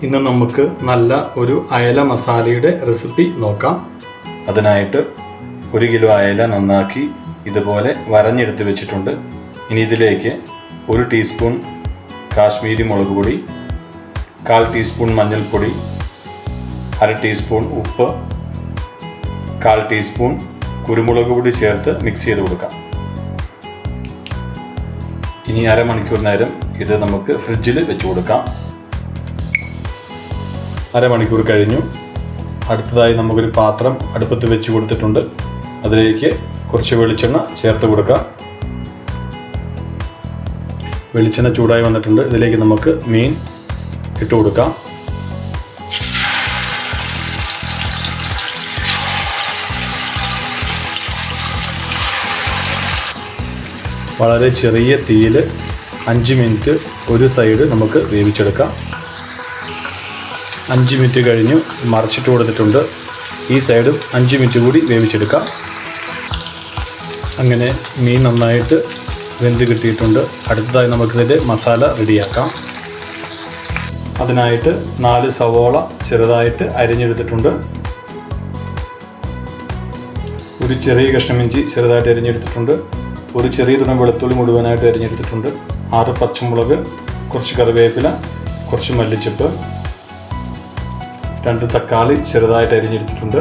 ഇന്ന് നമുക്ക് നല്ല ഒരു അയല മസാലയുടെ റെസിപ്പി നോക്കാം. അതിനായിട്ട് 1 കിലോ അയല നന്നാക്കി ഇതുപോലെ വരഞ്ഞെടുത്ത് വെച്ചിട്ടുണ്ട്. ഇനി ഇതിലേക്ക് 1 ടീസ്പൂൺ കാശ്മീരി മുളക് പൊടി, 1/4 ടീസ്പൂൺ മഞ്ഞൾപ്പൊടി, 1/2 ടീസ്പൂൺ ഉപ്പ്, 1/4 ടീസ്പൂൺ കുരുമുളക് പൊടി ചേർത്ത് മിക്സ് ചെയ്ത് കൊടുക്കാം. ഇനി അരമണിക്കൂർ നേരം ഇത് നമുക്ക് ഫ്രിഡ്ജിൽ വെച്ച് കൊടുക്കാം. അരമണിക്കൂർ കഴിഞ്ഞു. അടുത്തതായി നമുക്കൊരു പാത്രം അടുപ്പത്ത് വെച്ച് കൊടുത്തിട്ടുണ്ട്. അതിലേക്ക് കുറച്ച് വെളിച്ചെണ്ണ ചേർത്ത് കൊടുക്കാം. വെളിച്ചെണ്ണ ചൂടായി വന്നിട്ടുണ്ട്. ഇതിലേക്ക് നമുക്ക് മീൻ ഇട്ട് കൊടുക്കാം. വളരെ ചെറിയ തീയിൽ 5 മിനിറ്റ് ഒരു സൈഡ് നമുക്ക് വേവിച്ചെടുക്കാം. 5 മിനിറ്റ് കഴിഞ്ഞു മറിച്ചിട്ട് കൊടുത്തിട്ടുണ്ട്. ഈ സൈഡും 5 മിനിറ്റ് കൂടി വേവിച്ചെടുക്കാം. അങ്ങനെ മീൻ നന്നായിട്ട് വെന്ത് കിട്ടിയിട്ടുണ്ട്. അടുത്തതായി നമുക്കിതിൻ്റെ മസാല റെഡിയാക്കാം. അതിനായിട്ട് 4 സവോള ചെറുതായിട്ട് അരിഞ്ഞെടുത്തിട്ടുണ്ട്. ഒരു ചെറിയ കഷ്ണം ഇഞ്ചി ചെറുതായിട്ട് അരിഞ്ഞെടുത്തിട്ടുണ്ട്. ഒരു ചെറിയ തുണം വെളുത്തുള്ളി മുഴുവനായിട്ട് അരിഞ്ഞെടുത്തിട്ടുണ്ട്. 6 പച്ചമുളക്, കുറച്ച് കറിവേപ്പില, കുറച്ച് മല്ലിച്ചപ്പ്, 2 തക്കാളി ചെറുതായിട്ട് അരിഞ്ഞെടുത്തിട്ടുണ്ട്.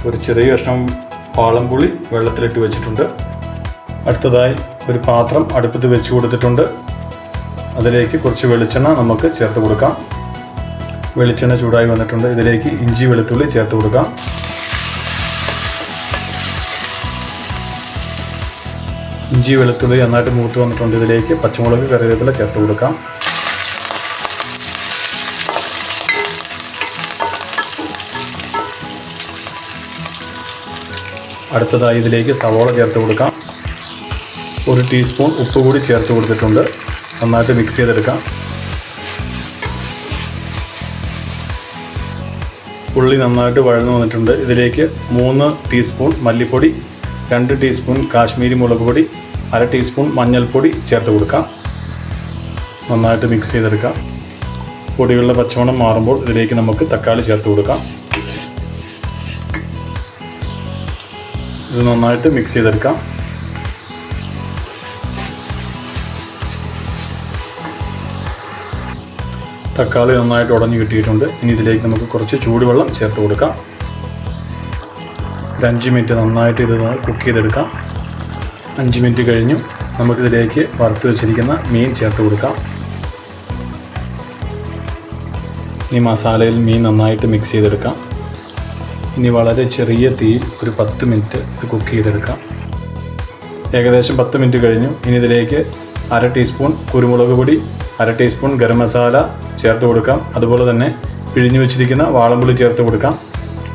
ഒരു ചെറിയ കഷ്ണം വാളംപുളി വെള്ളത്തിലിട്ട് വെച്ചിട്ടുണ്ട്. അടുത്തതായി ഒരു പാത്രം അടുപ്പത്ത് വെച്ച് കൊടുത്തിട്ടുണ്ട്. അതിലേക്ക് കുറച്ച് വെളിച്ചെണ്ണ നമുക്ക് ചേർത്ത് കൊടുക്കാം. വെളിച്ചെണ്ണ ചൂടായി വന്നിട്ടുണ്ട്. ഇതിലേക്ക് ഇഞ്ചി വെളുത്തുള്ളി ചേർത്ത് കൊടുക്കാം. ഇഞ്ചി വെളുത്തുള്ളി നന്നായിട്ട് മൂത്ത് വന്നിട്ടുണ്ട്. ഇതിലേക്ക് പച്ചമുളക് കറിവേപ്പില ചേർത്ത് കൊടുക്കാം. അടുത്തതായി ഇതിലേക്ക് സവോള ചേർത്ത് കൊടുക്കാം. 1 ടീസ്പൂൺ ഉപ്പ് കൂടി ചേർത്ത് കൊടുത്തിട്ടുണ്ട്. നന്നായിട്ട് മിക്സ് ചെയ്തെടുക്കാം. ഉള്ളി നന്നായിട്ട് വഴന്നു വന്നിട്ടുണ്ട്. ഇതിലേക്ക് 3 ടീസ്പൂൺ മല്ലിപ്പൊടി, 2 ടീസ്പൂൺ കാശ്മീരി മുളക് പൊടി, 1/2 ടീസ്പൂൺ മഞ്ഞൾപ്പൊടി ചേർത്ത് കൊടുക്കാം. നന്നായിട്ട് മിക്സ് ചെയ്തെടുക്കാം. പൊടികളുടെ പച്ചമണം മാറുമ്പോൾ ഇതിലേക്ക് നമുക്ക് തക്കാളി ചേർത്ത് കൊടുക്കാം. ഇത് നന്നായിട്ട് മിക്സ് ചെയ്തെടുക്കാം. തക്കാളി നന്നായിട്ട് ഉടഞ്ഞു കിട്ടിയിട്ടുണ്ട്. ഇനി ഇതിലേക്ക് നമുക്ക് കുറച്ച് ചൂടുവെള്ളം ചേർത്ത് കൊടുക്കാം. 5 മിനിറ്റ് നന്നായിട്ട് ഇത് കുക്ക് ചെയ്തെടുക്കാം. 5 മിനിറ്റ് കഴിഞ്ഞു. നമുക്കിതിലേക്ക് വറുത്ത് വെച്ചിരിക്കുന്ന മീൻ ചേർത്ത് കൊടുക്കാം. ഇനി മസാലയിൽ മീൻ നന്നായിട്ട് മിക്സ് ചെയ്തെടുക്കാം. ഇനി വളരെ ചെറിയ തീയിൽ ഒരു 10 മിനിറ്റ് ഇത് കുക്ക് ചെയ്തെടുക്കാം. ഏകദേശം 10 മിനിറ്റ് കഴിഞ്ഞു. ഇനി ഇതിലേക്ക് 1/2 ടീസ്പൂൺ കുരുമുളക് പൊടി, 1/2 ടീസ്പൂൺ ഗരം മസാല ചേർത്ത് കൊടുക്കാം. അതുപോലെ തന്നെ പിഴിഞ്ഞു വെച്ചിരിക്കുന്ന വാളംപുളി ചേർത്ത് കൊടുക്കാം.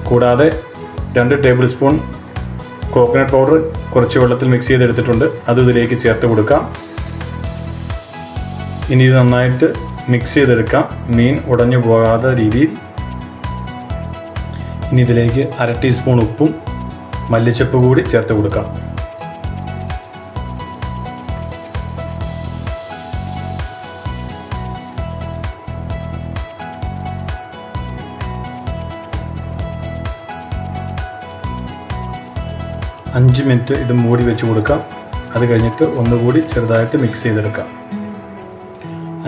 കൂടാതെ 2 ടേബിൾ സ്പൂൺ കോക്കനട്ട് പൗഡർ കുറച്ച് വെള്ളത്തിൽ മിക്സ് ചെയ്തെടുത്തിട്ടുണ്ട്. അത് ഇതിലേക്ക് ചേർത്ത് കൊടുക്കാം. ഇനി ഇത് നന്നായിട്ട് മിക്സ് ചെയ്തെടുക്കാം, മീൻ ഉടഞ്ഞു പോകാത്ത രീതിയിൽ. ഇനി ഇതിലേക്ക് 1/2 ടീസ്പൂൺ ഉപ്പും മല്ലിച്ചപ്പ് കൂടി ചേർത്ത് കൊടുക്കാം. അഞ്ച് മിനിറ്റ് ഇത് മൂടി വെച്ച് കൊടുക്കാം. അത് കഴിഞ്ഞിട്ട് ഒന്നുകൂടി ചെറുതായിട്ട് മിക്സ് ചെയ്തെടുക്കാം.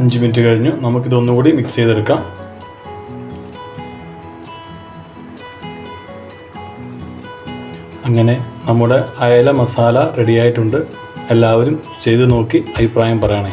5 മിനിറ്റ് കഴിഞ്ഞു. നമുക്കിതൊന്നുകൂടി മിക്സ് ചെയ്തെടുക്കാം. അങ്ങനെ നമ്മുടെ അയല മസാല റെഡിയായിട്ടുണ്ട്. എല്ലാവരും ചെയ്ത് നോക്കി അഭിപ്രായം പറയണേ.